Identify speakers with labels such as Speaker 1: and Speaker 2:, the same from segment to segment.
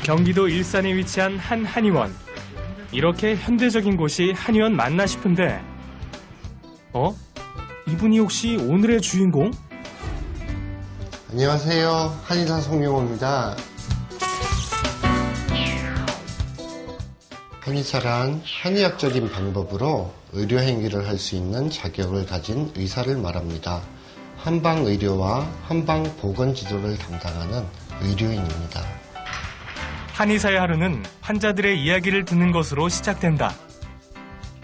Speaker 1: 경기도 일산에 위치한 한 한의원. 이렇게 현대적인 곳이 한의원 맞나 싶은데, 이분이 혹시 오늘의 주인공?
Speaker 2: 안녕하세요. 한의사 송명호입니다. 한의사란 한의학적인 방법으로 의료 행위를 할 수 있는 자격을 가진 의사를 말합니다. 한방의료와 한방보건지도를 담당하는 의료인입니다.
Speaker 1: 한의사의 하루는 환자들의 이야기를 듣는 것으로 시작된다.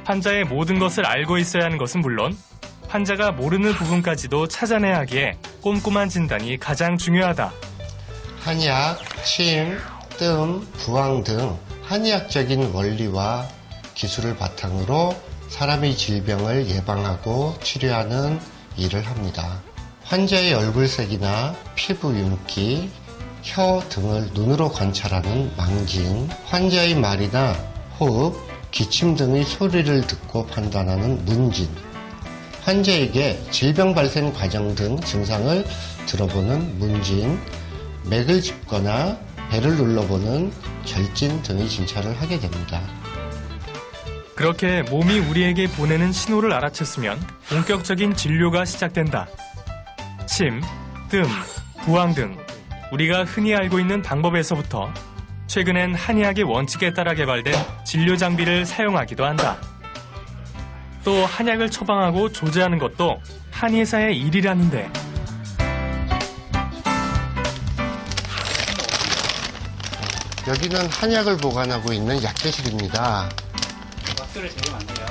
Speaker 1: 환자의 모든 것을 알고 있어야 하는 것은 물론 환자가 모르는 부분까지도 찾아내야 하기에 꼼꼼한 진단이 가장 중요하다.
Speaker 2: 한약, 침, 뜸, 부항 등 한의학적인 원리와 기술을 바탕으로 사람의 질병을 예방하고 치료하는 일을 합니다. 환자의 얼굴색이나 피부 윤기, 혀 등을 눈으로 관찰하는 망진, 환자의 말이나 호흡, 기침 등의 소리를 듣고 판단하는 문진, 환자에게 질병 발생 과정 등 증상을 들어보는 문진, 맥을 짚거나 배를 눌러보는 절진 등의 진찰을 하게 됩니다.
Speaker 1: 그렇게 몸이 우리에게 보내는 신호를 알아챘으면 본격적인 진료가 시작된다. 침, 뜸, 부항 등 우리가 흔히 알고 있는 방법에서부터 최근엔 한의학의 원칙에 따라 개발된 진료 장비를 사용하기도 한다. 또 한약을 처방하고 조제하는 것도 한의사의 일이라는데,
Speaker 2: 여기는 한약을 보관하고 있는 약재실입니다.
Speaker 3: 막들을 되게 많네요.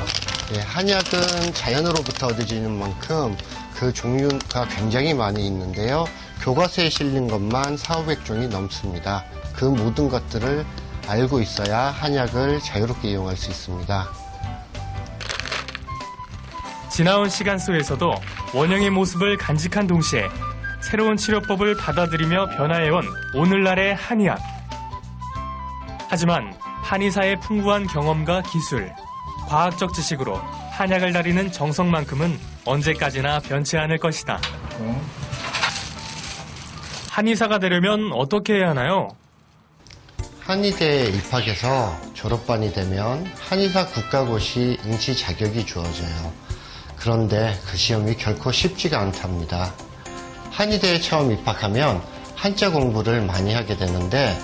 Speaker 2: 예, 한약은 자연으로부터 얻어지는 만큼 그 종류가 굉장히 많이 있는데요. 교과서에 실린 것만 4,500종이 넘습니다. 그 모든 것들을 알고 있어야 한약을 자유롭게 이용할 수 있습니다.
Speaker 1: 지나온 시간 속에서도 원형의 모습을 간직한 동시에 새로운 치료법을 받아들이며 변화해온 오늘날의 한의학. 하지만 한의사의 풍부한 경험과 기술, 과학적 지식으로 한약을 다리는 정성만큼은 언제까지나 변치 않을 것이다. 한의사가 되려면 어떻게 해야 하나요?
Speaker 2: 한의대에 입학해서 졸업반이 되면 한의사 국가고시 응시 자격이 주어져요. 그런데 그 시험이 결코 쉽지가 않답니다. 한의대에 처음 입학하면 한자 공부를 많이 하게 되는데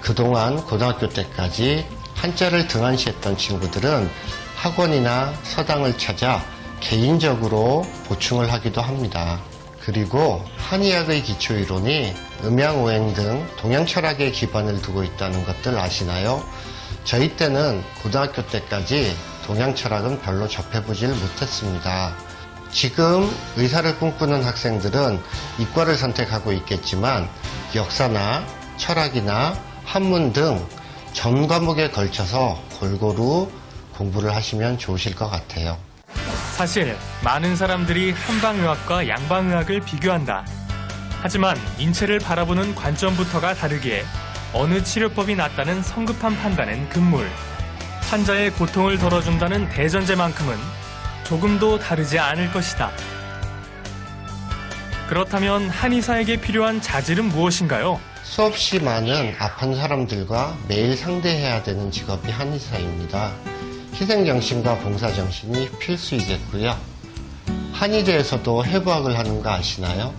Speaker 2: 그동안 고등학교 때까지 한자를 등한시했던 친구들은 학원이나 서당을 찾아 개인적으로 보충을 하기도 합니다. 그리고 한의학의 기초이론이 음양오행 등 동양철학에 기반을 두고 있다는 것들 아시나요? 저희 때는 고등학교 때까지 동양철학은 별로 접해보질 못했습니다. 지금 의사를 꿈꾸는 학생들은 이과를 선택하고 있겠지만 역사나 철학이나 한문 등 전 과목에 걸쳐서 골고루 공부를 하시면 좋으실 것 같아요.
Speaker 1: 사실 많은 사람들이 한방의학과 양방의학을 비교한다. 하지만 인체를 바라보는 관점부터가 다르기에 어느 치료법이 낫다는 성급한 판단은 금물. 환자의 고통을 덜어준다는 대전제만큼은 조금도 다르지 않을 것이다. 그렇다면 한의사에게 필요한 자질은 무엇인가요?
Speaker 2: 수없이 많은 아픈 사람들과 매일 상대해야 되는 직업이 한의사입니다. 희생정신과 봉사정신이 필수이겠고요. 한의대에서도 해부학을 하는 거 아시나요?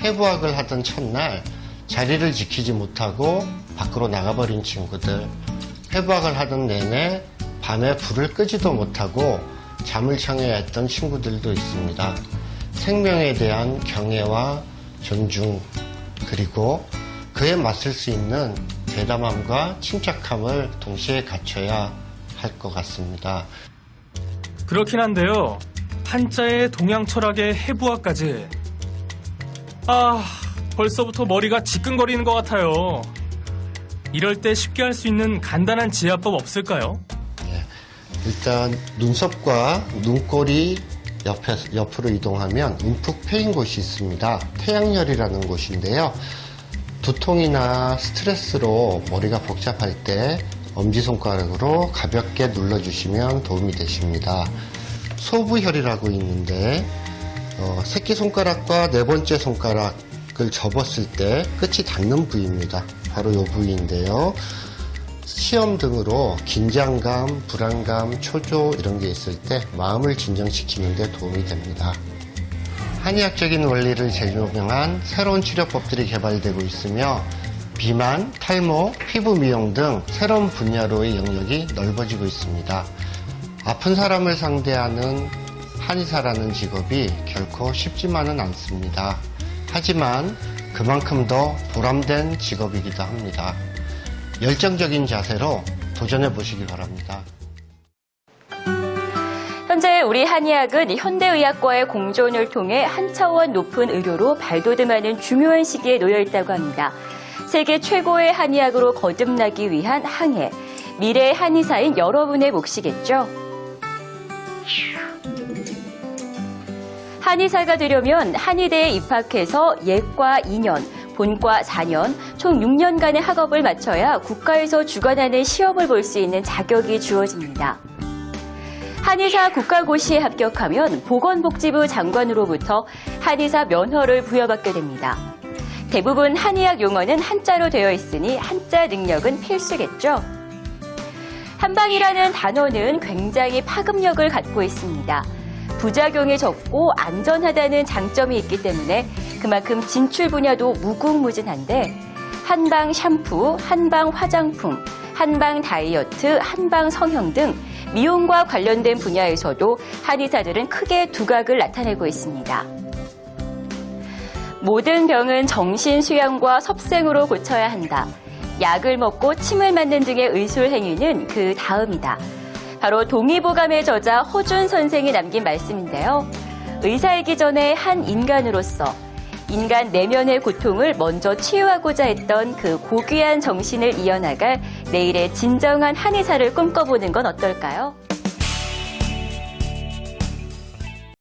Speaker 2: 해부학을 하던 첫날 자리를 지키지 못하고 밖으로 나가버린 친구들, 해부학을 하던 내내 밤에 불을 끄지도 못하고 잠을 청해야 했던 친구들도 있습니다. 생명에 대한 경애와 존중, 그리고 그에 맞설 수 있는 대담함과 침착함을 동시에 갖춰야 할 것 같습니다.
Speaker 1: 그렇긴 한데요. 한자의 동양철학의 해부학까지. 벌써부터 머리가 지끈거리는 것 같아요. 이럴 때 쉽게 할 수 있는 간단한 지압법 없을까요?
Speaker 2: 일단 눈썹과 눈꼬리 옆으로 이동하면 움푹 패인 곳이 있습니다. 태양열이라는 곳인데요. 두통이나 스트레스로 머리가 복잡할 때 엄지손가락으로 가볍게 눌러주시면 도움이 되십니다. 소부혈이라고 있는데 새끼손가락과 네 번째 손가락을 접었을 때 끝이 닿는 부위입니다. 바로 이 부위인데요. 시험 등으로 긴장감, 불안감, 초조 이런 게 있을 때 마음을 진정시키는 데 도움이 됩니다. 한의학적인 원리를 적용한 새로운 치료법들이 개발되고 있으며 비만, 탈모, 피부 미용 등 새로운 분야로의 영역이 넓어지고 있습니다. 아픈 사람을 상대하는 한의사라는 직업이 결코 쉽지만은 않습니다. 하지만 그만큼 더 보람된 직업이기도 합니다. 열정적인 자세로 도전해 보시기 바랍니다.
Speaker 4: 현재 우리 한의학은 현대의학과의 공존을 통해 한 차원 높은 의료로 발돋움하는 중요한 시기에 놓여 있다고 합니다. 세계 최고의 한의학으로 거듭나기 위한 항해, 미래의 한의사인 여러분의 몫이겠죠? 한의사가 되려면 한의대에 입학해서 예과 2년, 본과 4년, 총 6년간의 학업을 마쳐야 국가에서 주관하는 시험을 볼 수 있는 자격이 주어집니다. 한의사 국가고시에 합격하면 보건복지부 장관으로부터 한의사 면허를 부여받게 됩니다. 대부분 한의학 용어는 한자로 되어 있으니 한자 능력은 필수겠죠. 한방이라는 단어는 굉장히 파급력을 갖고 있습니다. 부작용이 적고 안전하다는 장점이 있기 때문에 그만큼 진출 분야도 무궁무진한데 한방 샴푸, 한방 화장품, 한방 다이어트, 한방 성형 등 미용과 관련된 분야에서도 한의사들은 크게 두각을 나타내고 있습니다. 모든 병은 정신 수양과 섭생으로 고쳐야 한다. 약을 먹고 침을 맞는 등의 의술 행위는 그 다음이다. 바로 동의보감의 저자 허준 선생이 남긴 말씀인데요. 의사이기 전에 한 인간으로서 인간 내면의 고통을 먼저 치유하고자 했던 그 고귀한 정신을 이어나갈 내일의 진정한 한의사를 꿈꿔보는 건 어떨까요?